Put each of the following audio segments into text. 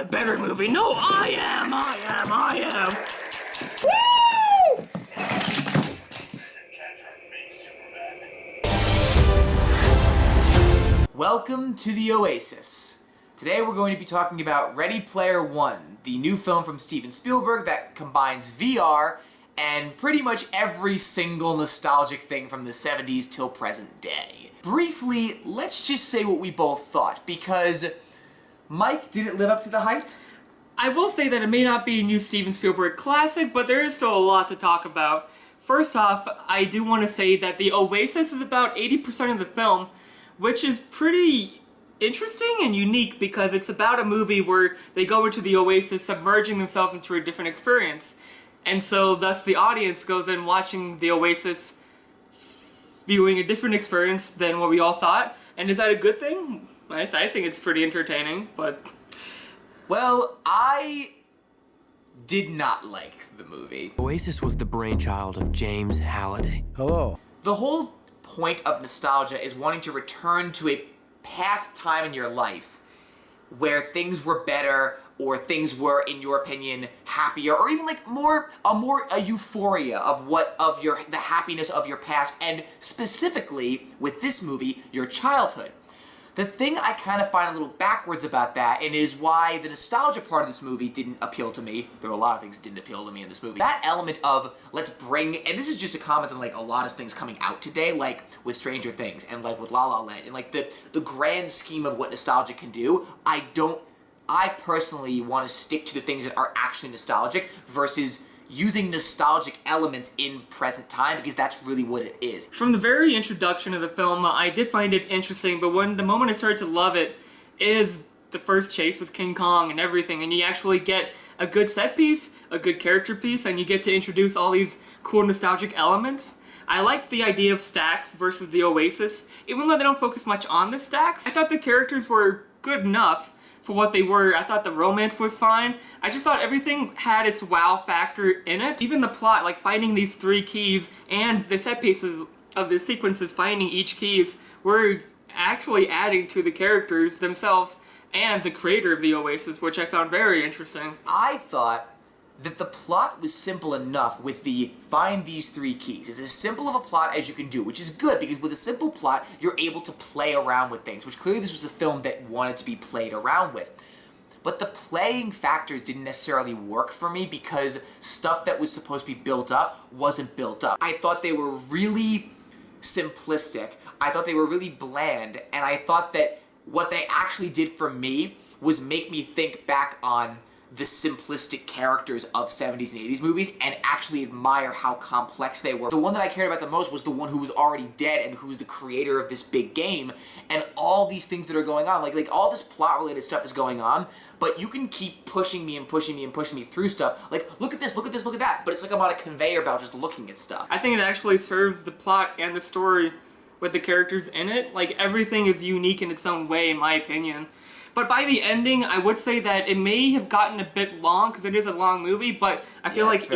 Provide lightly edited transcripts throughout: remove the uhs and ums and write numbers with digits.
better movie. No, I am. Woo! Welcome to the Oasis. Today we're going to be talking about Ready Player One, the new film from Steven Spielberg that combines VR and pretty much every single nostalgic thing from the 70s till present day. Briefly, let's just say what we both thought, because Mike, did it live up to the hype? I will say that it may not be a new Steven Spielberg classic, but there is still a lot to talk about. First off, I do want to say that the Oasis is about 80% of the film, which is pretty interesting and unique because it's about a movie where they go into the Oasis submerging themselves into a different experience. And so thus the audience goes in watching the Oasis viewing a different experience than what we all thought. And is that a good thing? I think it's pretty entertaining, but... Well, I did not like the movie. Oasis was the brainchild of James Halliday. Hello. The whole point of nostalgia is wanting to return to a past time in your life where things were better or things were, in your opinion, happier, or even like a euphoria of the happiness of your past, and specifically with this movie, your childhood. The thing I kind of find a little backwards about that, and is why the nostalgia part of this movie didn't appeal to me. There were a lot of things that didn't appeal to me in this movie. That element of, let's bring, and this is just a comment on like a lot of things coming out today, like with Stranger Things, and like with La La Land, and like the grand scheme of what nostalgia can do. I personally want to stick to the things that are actually nostalgic versus using nostalgic elements in present time, because that's really what it is. From the very introduction of the film, I did find it interesting, but the moment I started to love it is the first chase with King Kong and everything, and you actually get a good set piece, a good character piece, and you get to introduce all these cool nostalgic elements. I like the idea of Stax versus the Oasis, even though they don't focus much on the Stax. I thought the characters were good enough for what they were. I thought the romance was fine. I just thought everything had its wow factor in it. Even the plot, like finding these 3 keys and the set pieces of the sequences finding each keys, were actually adding to the characters themselves and the creator of the Oasis, which I found very interesting. I thought that the plot was simple enough with the find these 3 keys. It's as simple of a plot as you can do, which is good, because with a simple plot, you're able to play around with things, which clearly this was a film that wanted to be played around with. But the playing factors didn't necessarily work for me because stuff that was supposed to be built up wasn't built up. I thought they were really simplistic. I thought they were really bland, and I thought that what they actually did for me was make me think back on the simplistic characters of 70s and 80s movies and actually admire how complex they were. The one that I cared about the most was the one who was already dead and who's the creator of this big game, and all these things that are going on. Like all this plot-related stuff is going on, but you can keep pushing me through stuff. Like, look at this, look at this, look at that, but it's like I'm on a conveyor belt just looking at stuff. I think it actually serves the plot and the story with the characters in it. Like, everything is unique in its own way, in my opinion. But by the ending, I would say that it may have gotten a bit long, because it is a long movie, but I feel like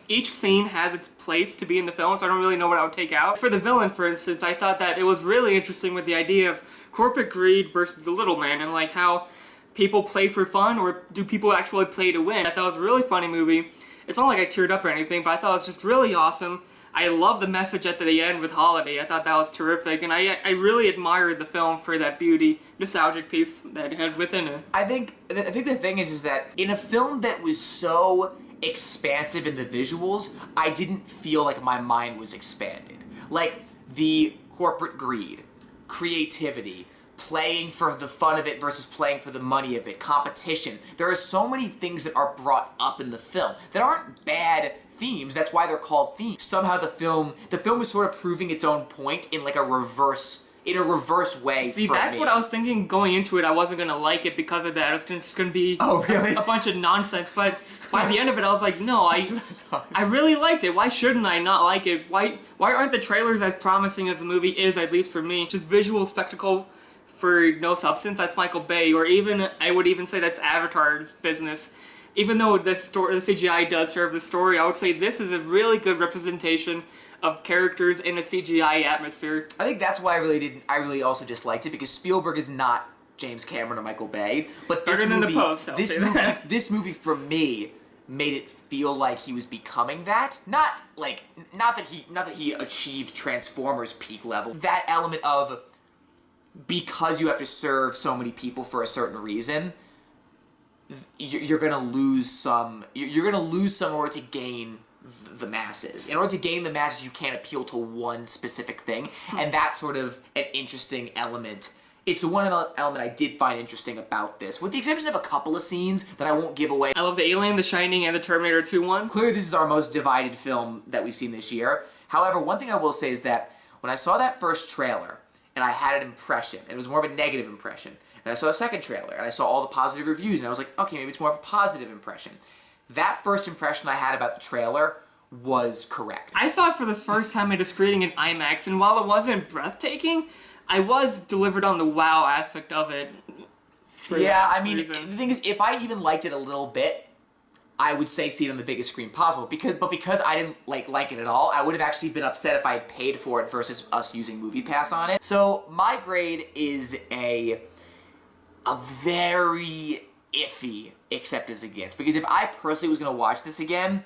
each scene has its place to be in the film, so I don't really know what I would take out. For the villain, for instance, I thought that it was really interesting with the idea of corporate greed versus the little man, and like how people play for fun, or do people actually play to win. I thought it was a really funny movie. It's not like I teared up or anything, but I thought it was just really awesome. I love the message at the end with Holiday. I thought that was terrific, and I really admired the film for that beauty, nostalgic piece that it had within it. I think the thing is that in a film that was so expansive in the visuals, I didn't feel like my mind was expanded. Like, the corporate greed, creativity, playing for the fun of it versus playing for the money of it, competition. There are so many things that are brought up in the film that aren't bad themes. That's why they're called themes. Somehow the film is sort of proving its own point in like a reverse way. See, that's what I was thinking going into it. I wasn't gonna like it because of that. It was just gonna be a bunch of nonsense. But by the end of it, I was like, no, I really liked it. Why shouldn't I not like it? Why aren't the trailers as promising as the movie is, at least for me? Just visual spectacle for no substance. That's Michael Bay, or even I would even say that's Avatar's business. Even though the CGI does serve the story, I would say this is a really good representation of characters in a CGI atmosphere. I think that's why I really also disliked it, because Spielberg is not James Cameron or Michael Bay. But this Better movie, than The Post, I'll this say movie, that. this movie for me made it feel like he was becoming that. Not that he achieved Transformers peak level. That element of because you have to serve so many people for a certain reason, you're gonna lose some. You're gonna lose some in order to gain the masses. In order to gain the masses, you can't appeal to one specific thing, and that's sort of an interesting element. It's the one element I did find interesting about this, with the exception of a couple of scenes that I won't give away. I love the Alien, The Shining, and the Terminator 2 one. Clearly, this is our most divided film that we've seen this year. However, one thing I will say is that when I saw that first trailer, and I had an impression, and it was more of a negative impression, and I saw a second trailer, and I saw all the positive reviews, and I was like, okay, maybe it's more of a positive impression. That first impression I had about the trailer was correct. I saw it for the first time at a screening in IMAX, and while it wasn't breathtaking, I was delivered on the wow aspect of it. Yeah, I mean, reason. the thing is, if I even liked it a little bit, I would say see it on the biggest screen possible. Because I didn't like it at all, I would have actually been upset if I had paid for it versus us using MoviePass on it. So my grade is a very iffy accept as a gift. Because if I personally was going to watch this again,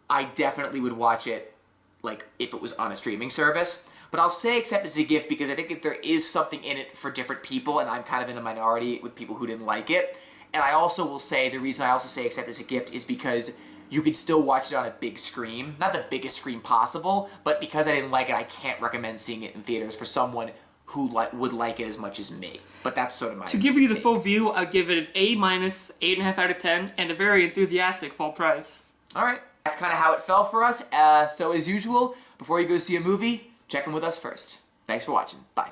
I definitely would watch it like if it was on a streaming service. But I'll say accept as a gift because I think that there is something in it for different people, and I'm kind of in a minority with people who didn't like it. And I also will say, the reason I also say accept as a gift is because you could still watch it on a big screen. Not the biggest screen possible, but because I didn't like it, I can't recommend seeing it in theaters for someone who would like it as much as me. But that's sort of my To give you the take. full view, I'd give it an A-, 8.5 out of 10, and a very enthusiastic full price. Alright, that's kind of how it fell for us. So as usual, before you go see a movie, check in with us first. Thanks for watching. Bye.